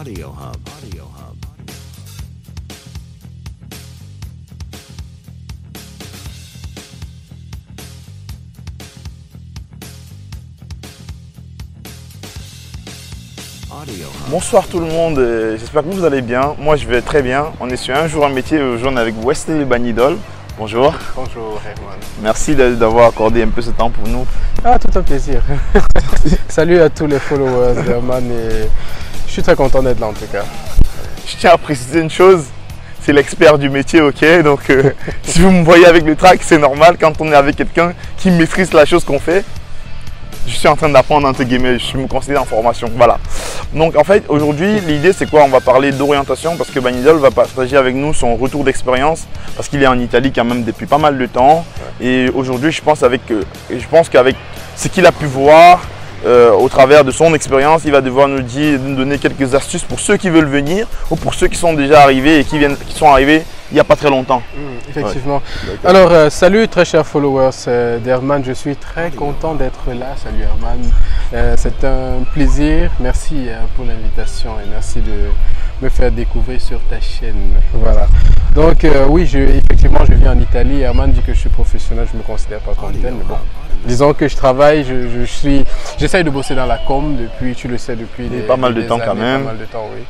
Audio Hub. Audio Hub. Bonsoir tout le monde, j'espère que vous allez bien. Moi je vais très bien. On est sur Un jour un métier, aujourd'hui avec Wesley Bagnidol. Bonjour. Bonjour Herman. Merci d'avoir accordé un peu ce temps pour nous. Ah, tout un plaisir. Salut à tous les followers d'Herman et je suis très content d'être là en tout cas. Je tiens à préciser une chose, c'est l'expert du métier, ok? Donc si vous me voyez avec le track, c'est normal quand on est avec quelqu'un qui maîtrise la chose qu'on fait. Je suis en train d'apprendre entre guillemets, je me considère en formation, voilà. Donc en fait aujourd'hui l'idée c'est quoi? On va parler d'orientation parce que Bagnidol va partager avec nous son retour d'expérience parce qu'il est en Italie quand même depuis pas mal de temps. Et aujourd'hui je pense qu'avec ce qu'il a pu voir au travers de son expérience, il va devoir nous donner quelques astuces pour ceux qui veulent venir ou pour ceux qui sont déjà arrivés et qui sont arrivés il n'y a pas très longtemps. Effectivement. Ouais. Alors, salut très chers followers d'Herman, je suis très content d'être là. Salut Herman, c'est un plaisir. Merci pour l'invitation et merci de me faire découvrir sur ta chaîne. Voilà. Donc oui, effectivement, je vis en Italie. Herman dit que je suis professionnel, je ne me considère pas comme tel, mais bon. Disons que je travaille, j'essaye de bosser dans la com depuis, tu le sais, depuis pas mal de temps quand même. Pas mal de temps, oui.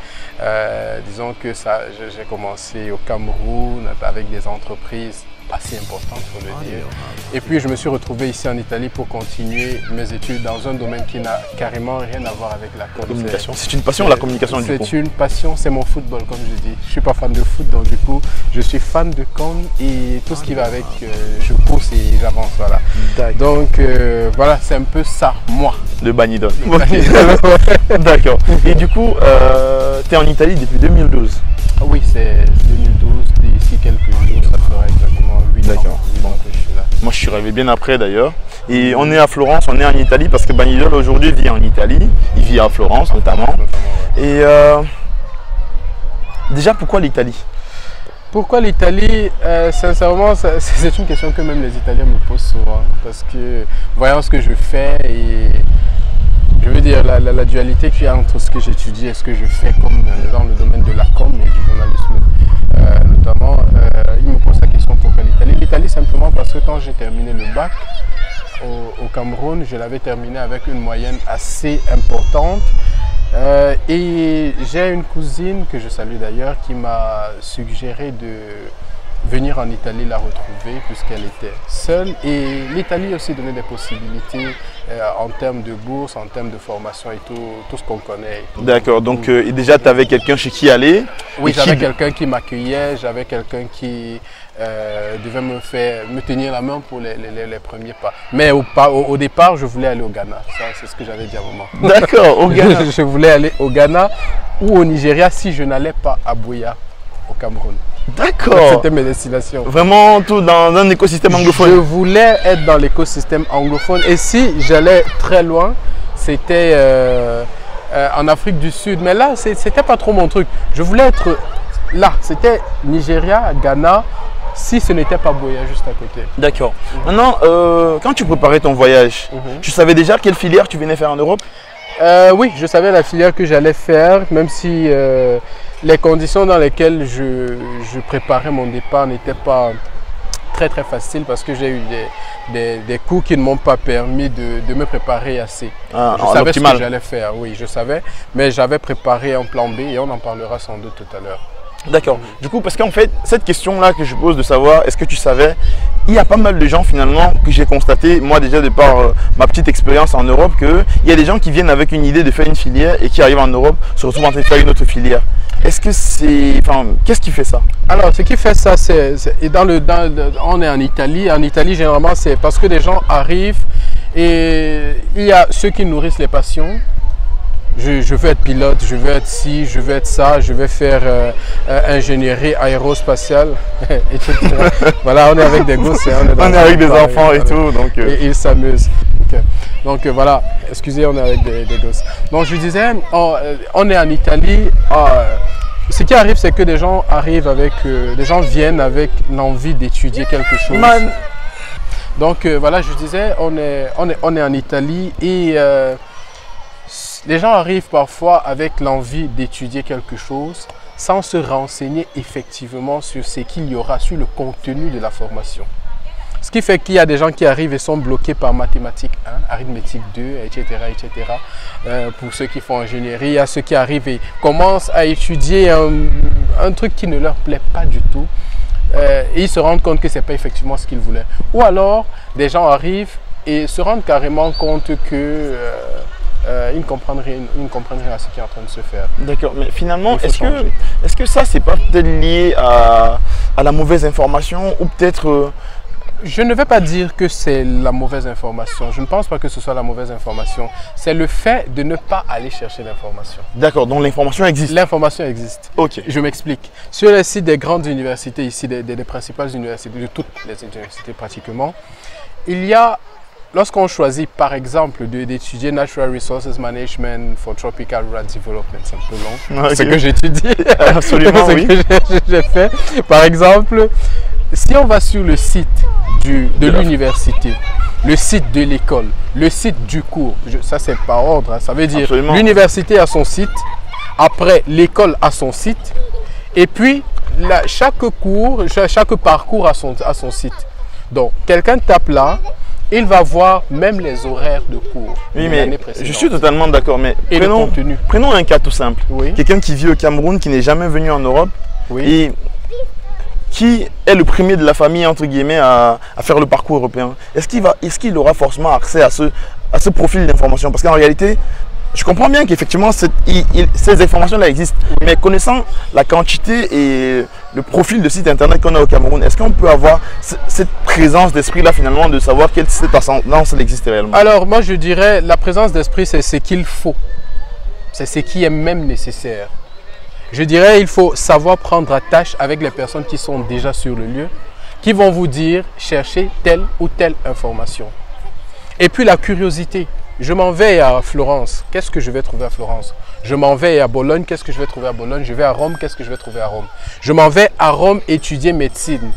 Disons que j'ai commencé au Cameroun avec des entreprises pas si importantes, il faut le dire. Et puis je me suis retrouvé ici en Italie pour continuer mes études dans un domaine qui n'a carrément rien à voir avec la communication. C'est une passion la communication du coup? C'est une passion, c'est mon football comme je dis. Je ne suis pas fan de foot donc du coup je suis fan de com et tout ce qui va avec, je pousse et j'avance. Voilà. Donc voilà, c'est un peu ça, moi. Le Bagnidol. D'accord. Et du coup, tu es en Italie depuis 2012? Oui, c'est 2012, d'ici quelques jours, ça fera exactement 8 ans que je suis là. Moi, je suis arrivé bien après d'ailleurs. Et on est à Florence, on est en Italie parce que Bagnidol aujourd'hui vit en Italie. Il vit à Florence notamment. Ouais. Et déjà, pourquoi l'Italie? Pourquoi l'Italie? Sincèrement, c'est une question que même les Italiens me posent souvent. Parce que voyant ce que je fais et je veux dire la dualité qu'il y a entre ce que j'étudie et ce que je fais comme dans le domaine de la com et du journalisme notamment, ils me posent la question pourquoi l'Italie. L'Italie simplement parce que quand j'ai terminé le bac au Cameroun, je l'avais terminé avec une moyenne assez importante. Et j'ai une cousine que je salue d'ailleurs qui m'a suggéré de venir en Italie la retrouver puisqu'elle était seule et l'Italie aussi donnait des possibilités en termes de bourse, en termes de formation et tout ce qu'on connaît. D'accord, donc déjà tu avais quelqu'un chez qui aller? Oui, j'avais quelqu'un qui m'accueillait, j'avais quelqu'un qui devait me tenir la main pour les premiers pas. Mais au départ, je voulais aller au Ghana, ça c'est ce que j'avais dit à un moment. D'accord, au Ghana. Je voulais aller au Ghana ou au Nigeria si je n'allais pas à Buea, au Cameroun. D'accord. C'était mes destinations. Vraiment tout dans un écosystème anglophone. Je voulais être dans l'écosystème anglophone et si j'allais très loin, c'était en Afrique du Sud. Mais là, c'était pas trop mon truc. Je voulais être là. C'était Nigeria, Ghana, si ce n'était pas Buea juste à côté. D'accord. Maintenant, quand tu préparais ton voyage, tu savais déjà quelle filière tu venais faire en Europe? Oui, je savais la filière que j'allais faire, même si les conditions dans lesquelles je préparais mon départ n'étaient pas très faciles parce que j'ai eu des cours qui ne m'ont pas permis de me préparer assez. Je savais ce que j'allais faire, oui, je savais, mais j'avais préparé un plan B et on en parlera sans doute tout à l'heure. D'accord. Du coup, parce qu'en fait, cette question-là que je pose de savoir, est-ce que tu savais, il y a pas mal de gens finalement que j'ai constaté, moi déjà de par ma petite expérience en Europe, qu'il y a des gens qui viennent avec une idée de faire une filière et qui arrivent en Europe, se retrouvent en train de faire une autre filière. Est-ce que c'est... Enfin, qu'est-ce qui fait ça? Alors, ce qui fait ça, on est en Italie. En Italie, généralement, c'est parce que des gens arrivent et il y a ceux qui nourrissent les passions. Je veux être pilote, je veux être ci, je veux être ça, je vais faire ingénierie aérospatiale, etc. Voilà, on est avec des gosses, on est avec des enfants et tout. Donc, et ils s'amusent. Donc voilà, excusez, on est avec des gosses. Donc je disais, on est en Italie. Ce qui arrive, c'est que des gens arrivent avec, des gens viennent avec l'envie d'étudier quelque chose. Donc voilà, je disais, on est en Italie et Les gens arrivent parfois avec l'envie d'étudier quelque chose sans se renseigner effectivement sur ce qu'il y aura, sur le contenu de la formation. Ce qui fait qu'il y a des gens qui arrivent et sont bloqués par mathématiques 1, arithmétique 2, etc. etc. Pour ceux qui font ingénierie, il y a ceux qui arrivent et commencent à étudier un truc qui ne leur plaît pas du tout. Et ils se rendent compte que ce n'est pas effectivement ce qu'ils voulaient. Ou alors, des gens arrivent et se rendent carrément compte que ils ne comprennent rien à ce qui est en train de se faire. D'accord, mais finalement, changer. est-ce que ça, c'est pas peut-être lié à la mauvaise information ou peut-être… Je ne vais pas dire que c'est la mauvaise information. Je ne pense pas que ce soit la mauvaise information. C'est le fait de ne pas aller chercher l'information. D'accord, donc l'information existe. L'information existe. Ok. Je m'explique. Sur les sites des grandes universités ici, des principales universités, de toutes les universités pratiquement, il y a, lorsqu'on choisit par exemple d'étudier Natural Resources Management for Tropical Rural Development, c'est un peu long, Okay. ce que j'étudie, Absolument, oui. ce que j'ai fait. Par exemple, si on va sur le site de l'université, le site de l'école, le site du cours, ça c'est par ordre, hein, ça veut dire l'université a son site, après l'école a son site, et puis chaque parcours a son site. Donc quelqu'un tape là, il va voir même les horaires de cours. Oui, mais je suis totalement d'accord, mais prenons un cas tout simple. Oui. Quelqu'un qui vit au Cameroun, qui n'est jamais venu en Europe, oui. Et qui est le premier de la famille, entre guillemets, à faire le parcours européen. Est-ce qu'il aura forcément accès à ce profil d'information? Parce qu'en réalité, je comprends bien qu'effectivement, ces informations-là existent. Mais connaissant la quantité et le profil de site internet qu'on a au Cameroun, est-ce qu'on peut avoir cette présence d'esprit-là, finalement, de savoir quelle cette ascendance existe réellement? Alors, moi, je dirais, la présence d'esprit, c'est ce qu'il faut. C'est ce qui est même nécessaire. Je dirais il faut savoir prendre attache avec les personnes qui sont déjà sur le lieu, qui vont vous dire chercher telle ou telle information. Et puis la curiosité. Je m'en vais à Florence, qu'est-ce que je vais trouver à Florence? Je m'en vais à Bologne, qu'est-ce que je vais trouver à Bologne? Je vais à Rome, qu'est-ce que je vais trouver à Rome? Je m'en vais à Rome étudier médecine.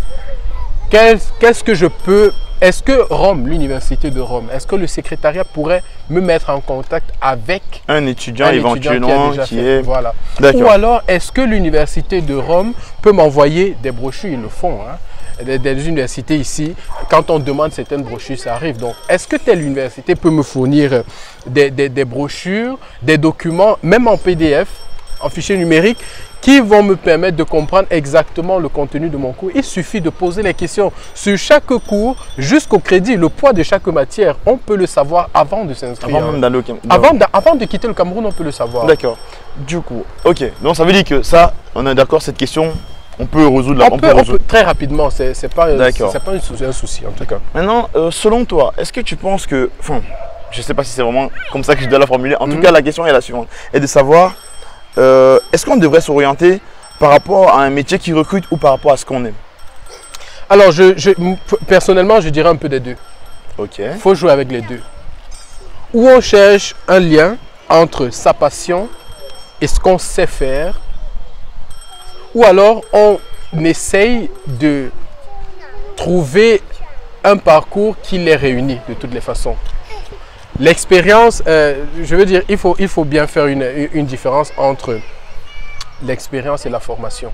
Qu'est-ce que je peux… Est-ce que Rome, l'université de Rome, est-ce que le secrétariat pourrait me mettre en contact avec un étudiant éventuellement qui est… Voilà. Ou alors, est-ce que l'université de Rome peut m'envoyer des brochures? Ils le font, hein. Des universités ici, quand on demande certaines brochures, ça arrive. Donc, est-ce que telle université peut me fournir des brochures, des documents, même en PDF, en fichier numérique, qui vont me permettre de comprendre exactement le contenu de mon cours? Il suffit de poser les questions sur chaque cours jusqu'au crédit, le poids de chaque matière. On peut le savoir avant de s'inscrire. Avant même d'aller au Cameroun. Avant de quitter le Cameroun, on peut le savoir. D'accord. Du coup, ok. Donc ça veut dire que ça, on est d'accord, cette question, on peut résoudre on peut très rapidement. C'est pas un souci en tout cas. Maintenant, selon toi, est-ce que tu penses que… Enfin, je ne sais pas si c'est vraiment comme ça que je dois la formuler. En tout cas, la question est la suivante. Et de savoir… est-ce qu'on devrait s'orienter par rapport à un métier qui recrute ou par rapport à ce qu'on aime? Alors, personnellement, je dirais un peu des deux. Ok. Il faut jouer avec les deux. Ou on cherche un lien entre sa passion et ce qu'on sait faire, ou alors on essaye de trouver un parcours qui les réunit de toutes les façons. L'expérience, je veux dire, il faut bien faire une différence entre l'expérience et la formation.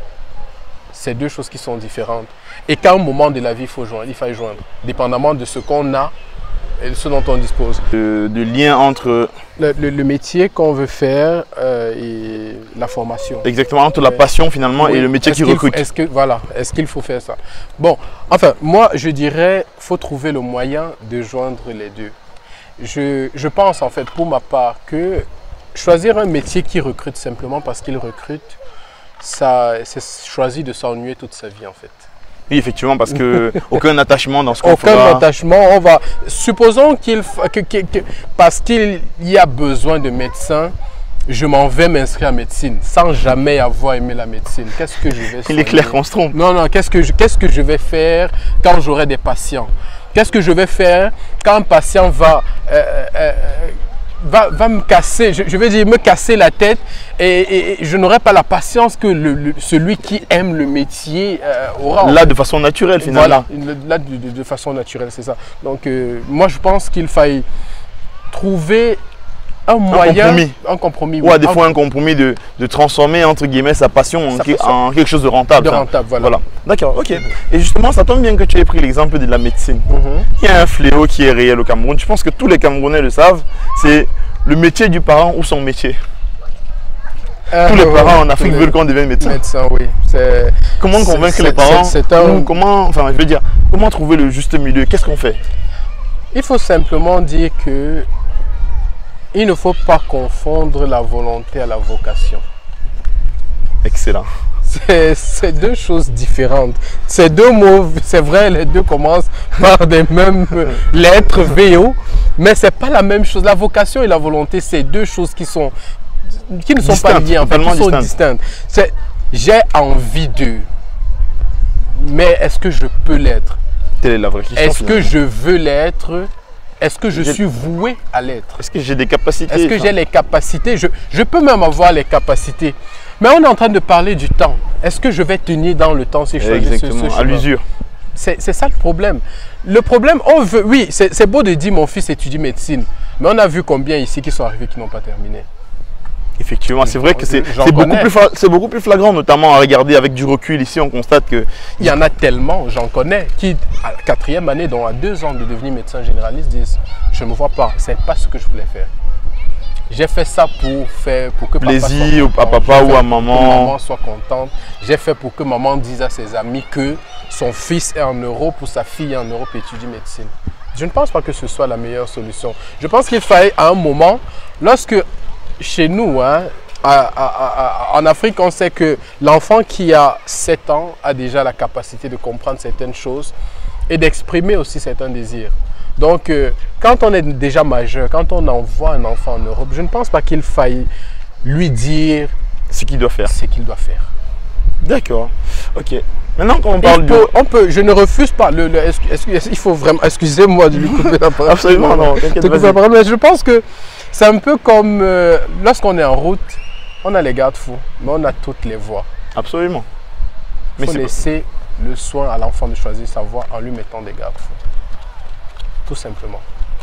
C'est deux choses qui sont différentes. Et qu'à un moment de la vie, il faille joindre, dépendamment de ce qu'on a et de ce dont on dispose. De lien entre… Le métier qu'on veut faire et la formation. Exactement, entre la passion finalement et le métier qui recrute. Est-ce qu'il faut faire ça? Bon, enfin, moi, je dirais qu'il faut trouver le moyen de joindre les deux. Je pense en fait pour ma part que choisir un métier qui recrute simplement parce qu'il recrute, c'est choisir de s'ennuyer toute sa vie en fait. Oui, effectivement, parce que aucun attachement dans ce qu'on fera. Aucun attachement, supposons parce qu'il y a besoin de médecins, je m'en vais m'inscrire à médecine sans jamais avoir aimé la médecine. Qu'est-ce que je vais faire? Il est clair qu'on se trompe. Non, qu'est-ce que je vais faire quand j'aurai des patients? Qu'est-ce que je vais faire quand un patient va me casser, je vais dire me casser la tête et je n'aurai pas la patience que celui qui aime le métier aura. Là, de façon naturelle finalement. Voilà, là de façon naturelle, c'est ça. Donc moi je pense qu'il faille trouver un moyen, compromis. un compromis. Ou à des fois un compromis de transformer entre guillemets sa passion en quelque chose de rentable. Voilà. D'accord, ok. Et justement, ça tombe bien que tu aies pris l'exemple de la médecine. Il y a un fléau qui est réel au Cameroun. Je pense que tous les Camerounais le savent. C'est le métier du parent ou son métier. Tous les parents en Afrique veulent qu'on devienne médecin. Oui. Comment convaincre les parents comment trouver le juste milieu? Qu'est-ce qu'on fait? Il faut simplement dire que il ne faut pas confondre la volonté à la vocation. Excellent. C'est deux choses différentes. Ces deux mots, c'est vrai, les deux commencent par des mêmes lettres, VO, mais ce n'est pas la même chose. La vocation et la volonté, c'est deux choses qui ne sont pas liées, en fait, qui sont distinctes. J'ai envie de, mais est-ce que je peux l'être? Telle est la vraie question. Est-ce que je veux l'être? Est-ce que je suis voué à l'être? Est-ce que j'ai des capacités? Est-ce que j'ai les capacités? Je peux même avoir les capacités. Mais on est en train de parler du temps. Est-ce que je vais tenir dans le temps si je choisis ce chemin? À l'usure. C'est ça le problème. Le problème, on veut, oui, c'est beau de dire mon fils étudie médecine, mais on a vu combien ici qui sont arrivés qui n'ont pas terminé. Effectivement, c'est vrai que c'est beaucoup plus flagrant, notamment à regarder avec du recul. Ici, on constate que... Il y en a tellement, j'en connais, qui, à la 4e année, dont à 2 ans de devenir médecin généraliste, disent « Je ne me vois pas, ce n'est pas ce que je voulais faire. J'ai fait ça pour que plaisir à papa ou à maman soit contente. J'ai fait pour que maman dise à ses amis que son fils est en Europe ou sa fille est en Europe et étudie médecine. » Je ne pense pas que ce soit la meilleure solution. Je pense qu'il fallait à un moment, lorsque chez nous, en Afrique, on sait que l'enfant qui a 7 ans a déjà la capacité de comprendre certaines choses et d'exprimer aussi certains désirs. Donc, quand on est déjà majeur, quand on envoie un enfant en Europe, je ne pense pas qu'il faille lui dire ce qu'il doit faire. D'accord. Ok. Maintenant qu'on parle je ne refuse pas. Il faut vraiment... Excusez-moi de lui couper la parole. Absolument non. Mais je pense que c'est un peu comme lorsqu'on est en route, on a les garde-fous, mais on a toutes les voies. Absolument. Il faut laisser le soin à l'enfant de choisir sa voie en lui mettant des garde-fous. Tout simplement.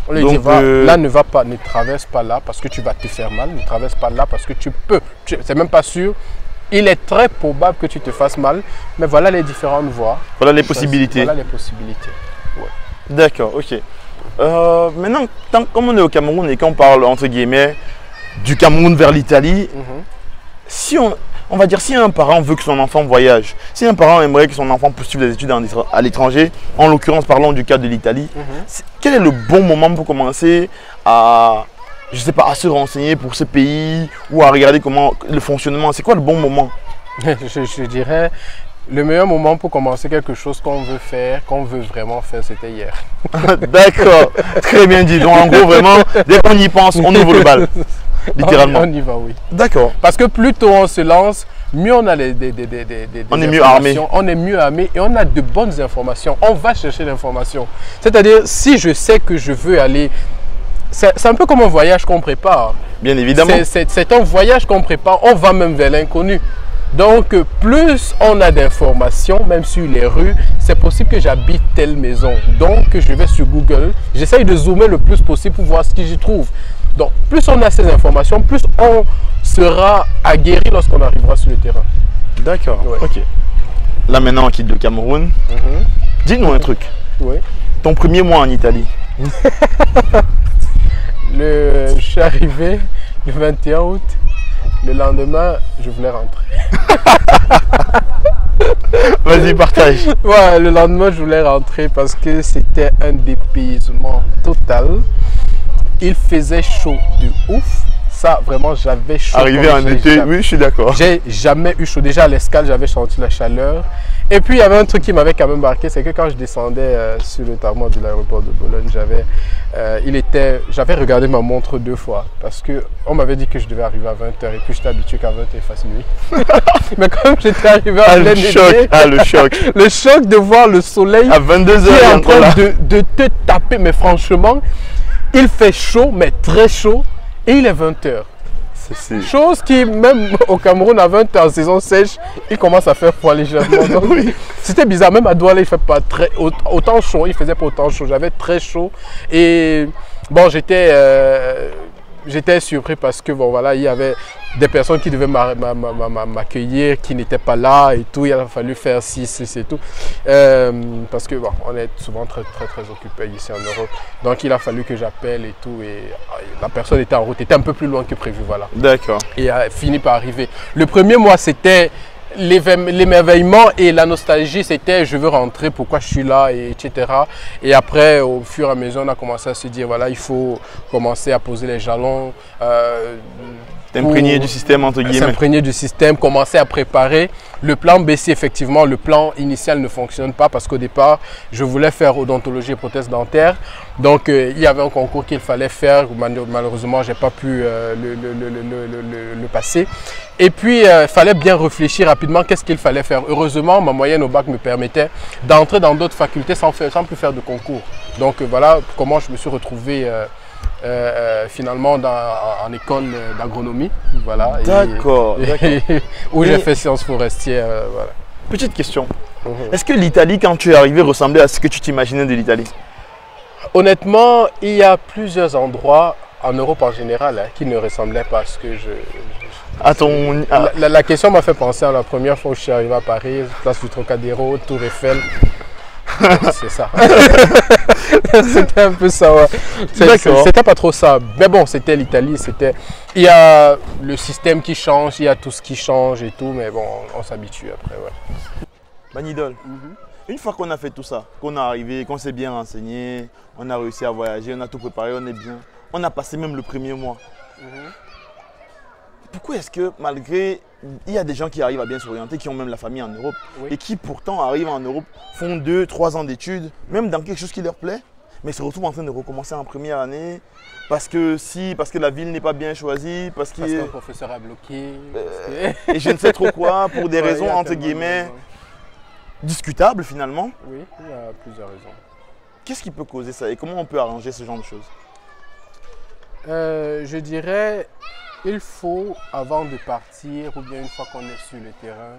On lui dit, là ne traverse pas là parce que tu vas te faire mal, ne traverse pas là parce que tu peux. C'est même pas sûr. Il est très probable que tu te fasses mal, mais voilà les différentes voies. Voilà les possibilités. Voilà les possibilités. Ouais. D'accord, ok. Maintenant, comme on est au Cameroun et qu'on parle entre guillemets du Cameroun vers l'Italie, si on va dire si un parent veut que son enfant voyage, si un parent aimerait que son enfant poursuive des études à l'étranger, en l'occurrence parlons du cas de l'Italie, quel est le bon moment pour commencer à, je sais pas, à se renseigner pour ce pays ou à regarder comment le fonctionnement? C'est quoi le bon moment? je dirais, le meilleur moment pour commencer quelque chose qu'on veut faire, qu'on veut vraiment faire, c'était hier. D'accord, très bien dit. Donc en gros, vraiment, dès qu'on y pense, on ouvre le bal. Littéralement. On y va, oui. D'accord. Parce que plus tôt on se lance, mieux on a on est mieux armé. On est mieux armé et on a de bonnes informations. On va chercher l'information. C'est-à-dire, si je sais que je veux aller... C'est un peu comme un voyage qu'on prépare. Bien évidemment. C'est un voyage qu'on prépare. On va même vers l'inconnu. Donc, plus on a d'informations, même sur les rues, c'est possible que j'habite telle maison. Donc, je vais sur Google. J'essaye de zoomer le plus possible pour voir ce que j'y trouve. Donc, plus on a ces informations, plus on sera aguerri lorsqu'on arrivera sur le terrain. D'accord, ouais. Ok. Là, maintenant, on quitte le Cameroun. Dis-nous un truc. Oui. Ton premier mois en Italie. Je suis arrivé le 21 août. Le lendemain, je voulais rentrer. Vas-y, partage. Ouais, le lendemain, je voulais rentrer parce que c'était un dépaysement total. Il faisait chaud de ouf. Ça, vraiment, j'avais chaud. Arrivé en été, oui, je suis d'accord. J'ai jamais eu chaud. Déjà à l'escale, j'avais senti la chaleur. Et puis, il y avait un truc qui m'avait quand même marqué, c'est que quand je descendais sur le tarmac de l'aéroport de Bologne, j'avais regardé ma montre 2 fois parce qu'on m'avait dit que je devais arriver à 20h et puis j'étais habitué qu'à 20h il fasse nuit. Mais comme j'étais arrivé à plein été, le choc. Le choc de voir le soleil à 22h qui est en train de te taper. Mais franchement, il fait chaud, mais très chaud et il est 20h. Chose qui, même au Cameroun, à 20h en saison sèche, il commence à faire froid légèrement. Oui. C'était bizarre, même à Douala, il ne fait pas autant chaud, il ne faisait pas autant chaud, j'avais très chaud. Et bon, j'étais surpris parce que bon voilà, il y avait des personnes qui devaient m'accueillir, qui n'étaient pas là et tout. Il a fallu faire ci et tout. Parce que bon, on est souvent très occupé ici en Europe. Donc il a fallu que j'appelle et tout. Et la personne était en route, était un peu plus loin que prévu, voilà. D'accord. Et a fini par arriver. Le premier mois, c'était l'émerveillement et la nostalgie, c'était je veux rentrer, pourquoi je suis là, etc. Et après, au fur et à mesure, on a commencé à se dire, voilà, il faut commencer à poser les jalons. T'imprégner du système, entre guillemets. S'imprégner du système, commencer à préparer. Le plan B, si effectivement le plan initial ne fonctionne pas, parce qu'au départ, je voulais faire odontologie et prothèse dentaire. Donc, il y avait un concours qu'il fallait faire. Malheureusement, je n'ai pas pu le passer. Et puis, il fallait bien réfléchir rapidement qu'est-ce qu'il fallait faire. Heureusement, ma moyenne au bac me permettait d'entrer dans d'autres facultés sans plus faire de concours. Donc, voilà comment je me suis retrouvé finalement en école d'agronomie. Voilà, d'accord. Où j'ai fait sciences forestières. Voilà. Petite question. Est-ce que l'Italie, quand tu es arrivé, ressemblait à ce que tu t'imaginais de l'Italie? Honnêtement, il y a plusieurs endroits en Europe en général qui ne ressemblaient pas à ce que La question m'a fait penser à la première fois où je suis arrivé à Paris, place du Trocadéro, Tour Eiffel. C'est ça. C'était un peu ça, ouais. C'était pas trop ça. Mais bon, c'était l'Italie. Il y a le système qui change, il y a tout ce qui change et tout. Mais bon, on s'habitue après, ouais. Manidol, une fois qu'on a fait tout ça, qu'on est arrivé, qu'on s'est bien renseigné, on a réussi à voyager, on a tout préparé, on est bien. On a passé même le premier mois. Pourquoi est-ce que malgré, il y a des gens qui arrivent à bien s'orienter, qui ont même la famille en Europe, et qui pourtant arrivent en Europe, font 2-3 ans d'études, même dans quelque chose qui leur plaît, mais se retrouvent en train de recommencer en première année, parce que la ville n'est pas bien choisie, parce qu'un professeur a bloqué, et je ne sais trop quoi, pour des raisons entre guillemets discutables finalement. Oui, il y a plusieurs raisons. Qu'est-ce qui peut causer ça et comment on peut arranger ce genre de choses? Je dirais, il faut, avant de partir, ou bien une fois qu'on est sur le terrain,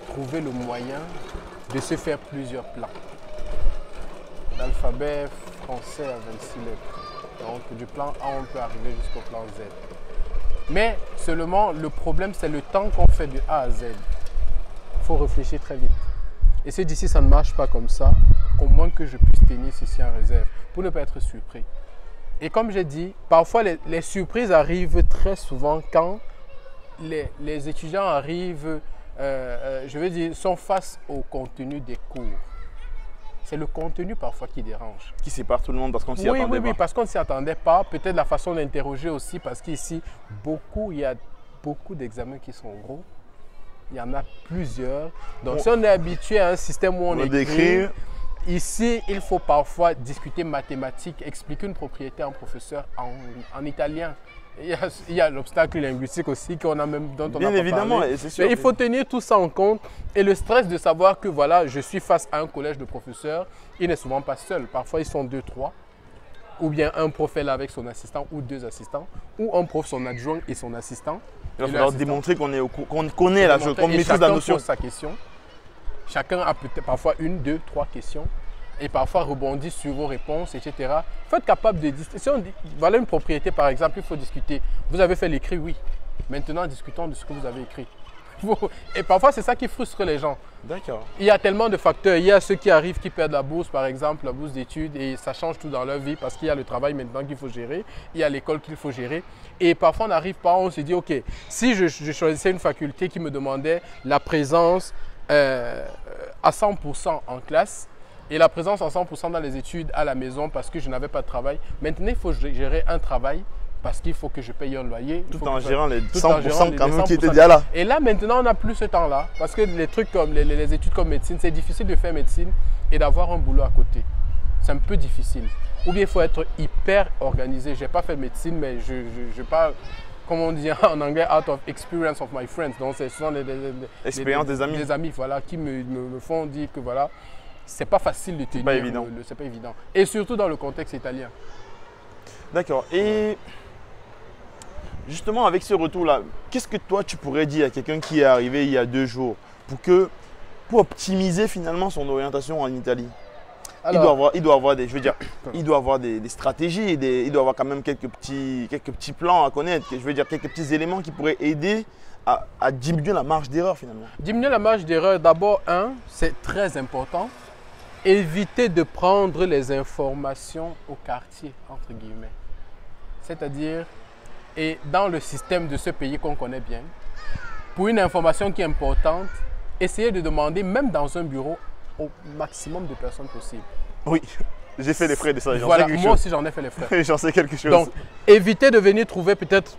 trouver le moyen de se faire plusieurs plans. L'alphabet français a 26 lettres. Donc du plan A, on peut arriver jusqu'au plan Z. Mais seulement, le problème, c'est le temps qu'on fait de A à Z. Il faut réfléchir très vite. Et si d'ici, ça ne marche pas comme ça, au moins que je puisse tenir ceci en réserve pour ne pas être surpris. Et comme j'ai dit, parfois les surprises arrivent très souvent quand les étudiants arrivent, je veux dire, sont face au contenu des cours. C'est le contenu parfois qui dérange. Qui sépare tout le monde parce qu'on s'y attendait pas. Oui, parce qu'on ne s'y attendait pas. Peut-être la façon d'interroger aussi, parce qu'ici, il y a beaucoup d'examens qui sont gros. Il y en a plusieurs. Donc, si on est habitué à un système où on écrit, ici, il faut parfois discuter mathématiques, expliquer une propriété à un professeur en italien. Il y a l'obstacle linguistique aussi dont on a bien évidemment, parlé. C'est sûr. Mais il faut tenir tout ça en compte. Et le stress de savoir que voilà, je suis face à un collège de professeurs, il n'est souvent pas seul. Parfois, ils sont 2-3. Ou bien un prof est là avec son assistant ou 2 assistants. Ou un prof, son adjoint et son assistant. Il va falloir démontrer qu'on connaît la chose, qu'on maîtrise la notion. Chacun pose sa question. Chacun a parfois 1, 2, 3 questions. Et parfois rebondit sur vos réponses, etc. Il faut être capable de discuter. Si on dit, voilà une propriété par exemple, il faut discuter. Vous avez fait l'écrit, oui. Maintenant, discutons de ce que vous avez écrit. Et parfois, c'est ça qui frustre les gens. D'accord. Il y a tellement de facteurs. Il y a ceux qui arrivent, qui perdent la bourse, par exemple, la bourse d'études, et ça change tout dans leur vie parce qu'il y a le travail maintenant qu'il faut gérer, il y a l'école qu'il faut gérer. Et parfois, on n'arrive pas, on se dit, OK, si je choisissais une faculté qui me demandait la présence à 100% en classe, et la présence à 100% dans les études à la maison parce que je n'avais pas de travail. Maintenant, il faut gérer un travail parce qu'il faut que je paye un loyer. Tout en gérant les 100% quand même qui étaient déjà là. Et là, maintenant, on n'a plus ce temps-là parce que les trucs comme les études comme médecine, c'est difficile de faire médecine et d'avoir un boulot à côté. C'est un peu difficile. Ou bien il faut être hyper organisé. Je n'ai pas fait médecine, mais je parle, comme on dit en anglais, out of experience of my friends. Donc, ce sont expérience des amis. Des amis, voilà, qui me font dire que voilà, c'est pas facile de tenir. C'est pas évident. C'est pas évident. Et surtout dans le contexte italien. D'accord. Et justement, avec ce retour-là, qu'est-ce que toi, tu pourrais dire à quelqu'un qui est arrivé il y a 2 jours pour optimiser finalement son orientation en Italie? il doit avoir des, je veux dire, il doit avoir des stratégies, il doit avoir quand même quelques petits plans à connaître, je veux dire quelques petits éléments qui pourraient aider à diminuer la marge d'erreur finalement. Diminuer la marge d'erreur, d'abord, c'est très important. Éviter de prendre les informations au quartier, entre guillemets. C'est-à-dire, et dans le système de ce pays qu'on connaît bien, pour une information qui est importante, essayez de demander, même dans un bureau, au maximum de personnes possible. Oui, j'ai fait les frais de ça, j'en Voilà, sais quelque moi chose. aussi j'en ai fait les frais. J'en sais quelque chose. Donc, évitez de venir trouver peut-être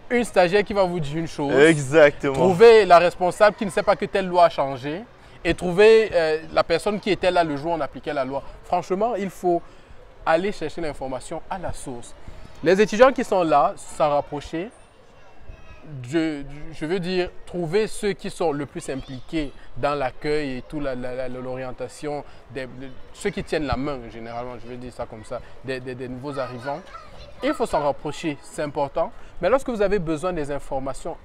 une stagiaire qui va vous dire une chose. Exactement. Trouver la responsable qui ne sait pas que telle loi a changé et trouver la personne qui était là le jour où on appliquait la loi. Franchement, il faut aller chercher l'information à la source. Les étudiants qui sont là, s'en rapprocher, je veux dire, trouver ceux qui sont le plus impliqués dans l'accueil et tout l'orientation, ceux qui tiennent la main généralement, je veux dire ça comme ça, des nouveaux arrivants. Il faut s'en rapprocher, c'est important. Mais lorsque vous avez besoin des informations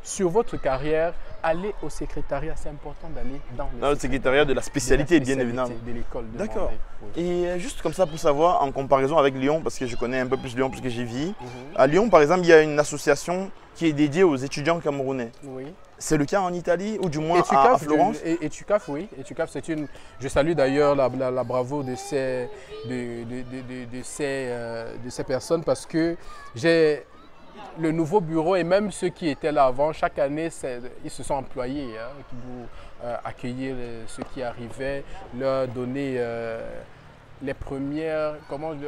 sur votre carrière, allez au secrétariat. C'est important d'aller dans le secrétariat de la spécialité, bien évidemment. De l'école. D'accord. Oui. Et juste comme ça pour savoir, en comparaison avec Lyon, parce que je connais un peu plus Lyon puisque j'y vis. À Lyon, par exemple, il y a une association qui est dédiée aux étudiants camerounais. Oui. C'est le cas en Italie ou du moins à Florence? ETUCAF, oui. ETUCAF, c'est une. Je salue d'ailleurs la bravo de ces personnes parce que j'ai le nouveau bureau et même ceux qui étaient là avant, chaque année, ils se sont employés pour accueillir ceux qui arrivaient, leur donner les premières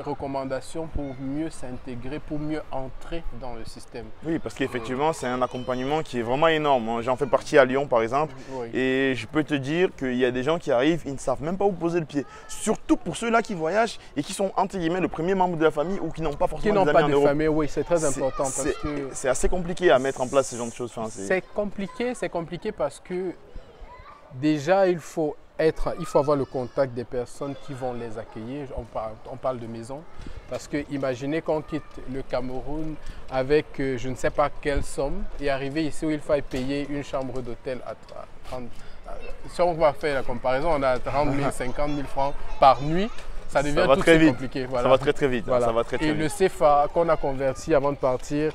recommandations pour mieux s'intégrer, pour mieux entrer dans le système. Oui, parce qu'effectivement, c'est un accompagnement qui est vraiment énorme. J'en fais partie à Lyon, par exemple, oui. Et je peux te dire qu'il y a des gens qui arrivent, ils ne savent même pas où poser le pied. Surtout pour ceux-là qui voyagent et qui sont, entre guillemets, le premier membre de la famille ou qui n'ont pas forcément des amis en Europe. Famille, oui, c'est très important. C'est assez compliqué à mettre en place ce genre de choses. Enfin, c'est compliqué parce que déjà, il faut avoir le contact des personnes qui vont les accueillir. On parle de maison. Parce que imaginez qu'on quitte le Cameroun avec je ne sais pas quelle somme et arriver ici où il faut payer une chambre d'hôtel à 30. Si on va faire la comparaison, on a 30 000, 50 000 francs par nuit. Ça devient tout très compliqué. Voilà. Ça va très très vite. Voilà. Ça va très, très et vite. Le CFA qu'on a converti avant de partir,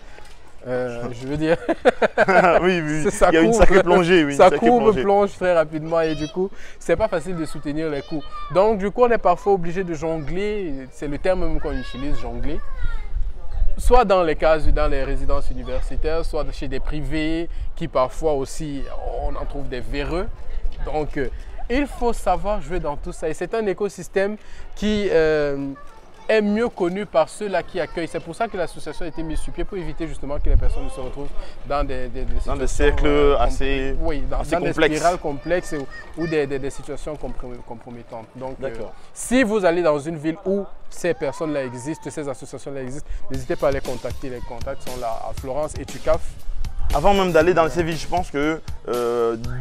je veux dire, oui, il y a une sacrée plongée. Oui, ça plonge très rapidement et du coup, c'est pas facile de soutenir les coûts. Donc du coup, on est parfois obligé de jongler, c'est le terme même qu'on utilise, jongler. Soit dans les résidences universitaires, soit chez des privés qui parfois aussi, on en trouve des véreux. Donc, il faut savoir jouer dans tout ça. Et c'est un écosystème qui est mieux connu par ceux-là qui accueillent. C'est pour ça que l'association a été mise sur pied pour éviter justement que les personnes se retrouvent dans des cercles assez des spirales complexes ou des situations compromettantes. Donc, si vous allez dans une ville où ces personnes-là existent, ces associations-là existent, n'hésitez pas à les contacter. Les contacts sont là à Florence et ETUCAF. Avant même d'aller dans ces villes, je pense que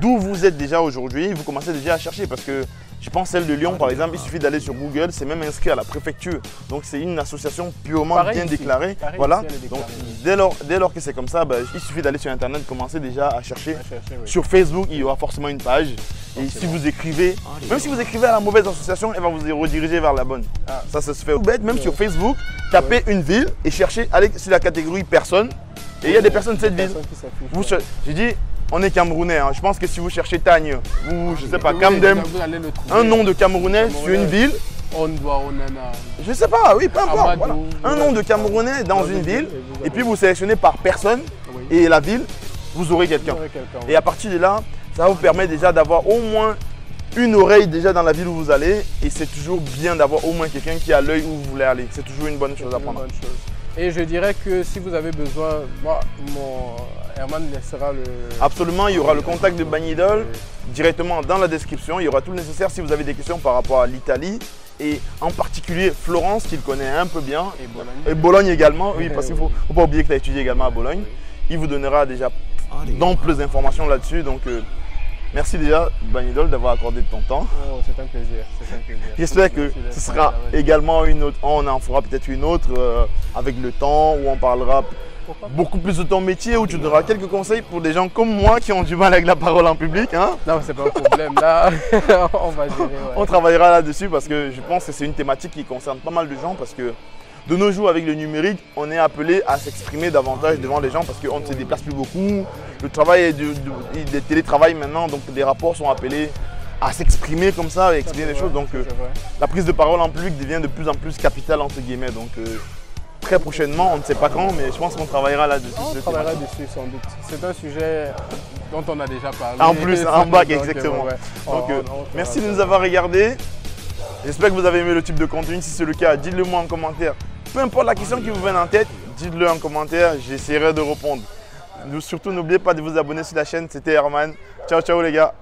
d'où vous êtes déjà aujourd'hui, vous commencez déjà à chercher parce que je pense celle de Lyon par exemple, il suffit d'aller sur Google, c'est même inscrit à la préfecture. Donc c'est une association purement bien déclarée. Voilà. Donc dès lors que c'est comme ça, il suffit d'aller sur internet, commencer déjà à chercher. Sur Facebook, il y aura forcément une page. Et si vous écrivez, même si vous écrivez à la mauvaise association, elle va vous rediriger vers la bonne. Ça se fait. Même sur Facebook, tapez une ville et cherchez, allez sur la catégorie personnes. Et il y a des personnes de cette ville. J'ai dit, on est Camerounais. Hein. Je pense que si vous cherchez Tagne ou je sais pas, Camdem, un nom de Camerounais sur une ville. Je sais pas, oui, peu importe. Voilà. Un nom de Camerounais dans une ville. Et puis vous sélectionnez par personne et la ville, vous aurez quelqu'un. Et à partir de là, ça vous permet déjà d'avoir au moins une oreille déjà dans la ville où vous allez. Et c'est toujours bien d'avoir au moins quelqu'un qui a l'œil où vous voulez aller. C'est toujours une bonne chose à prendre. Et je dirais que si vous avez besoin, moi, mon Herman laissera le… Absolument, il y aura le contact de Bagnidol directement dans la description. Il y aura tout le nécessaire si vous avez des questions par rapport à l'Italie et en particulier Florence qu'il connaît un peu bien. Et Bologne également, oui, parce qu'il ne faut pas oublier qu'il a étudié également à Bologne. Il vous donnera déjà d'amples informations là-dessus. Donc, merci déjà, Bagnidol, d'avoir accordé de ton temps. Oh, c'est un plaisir. J'espère que ce sera également une autre. On en fera peut-être une autre avec le temps où on parlera pourquoi pas. beaucoup plus de ton métier où tu donneras quelques conseils pour des gens comme moi qui ont du mal avec la parole en public. Hein. Non, c'est pas un problème. Là, on va gérer. Ouais. On travaillera là-dessus parce que je pense que c'est une thématique qui concerne pas mal de gens parce que de nos jours, avec le numérique, on est appelé à s'exprimer davantage devant les gens parce qu'on ne se déplace plus beaucoup. Le travail est des télétravail maintenant, donc des rapports sont appelés à s'exprimer comme ça, à expliquer des choses. Donc la prise de parole en public devient de plus en plus capitale entre guillemets. Donc très prochainement, on ne sait pas quand, mais je pense qu'on travaillera là-dessus. On travaillera dessus sans doute. C'est un sujet dont on a déjà parlé. En plus, en bac, exactement. Merci de nous avoir regardés. J'espère que vous avez aimé le type de contenu. Si c'est le cas, dites-le moi en commentaire. Peu importe la question qui vous vient en tête, dites-le en commentaire, j'essaierai de répondre. Surtout, n'oubliez pas de vous abonner sur la chaîne. C'était Herman. Ciao, ciao les gars.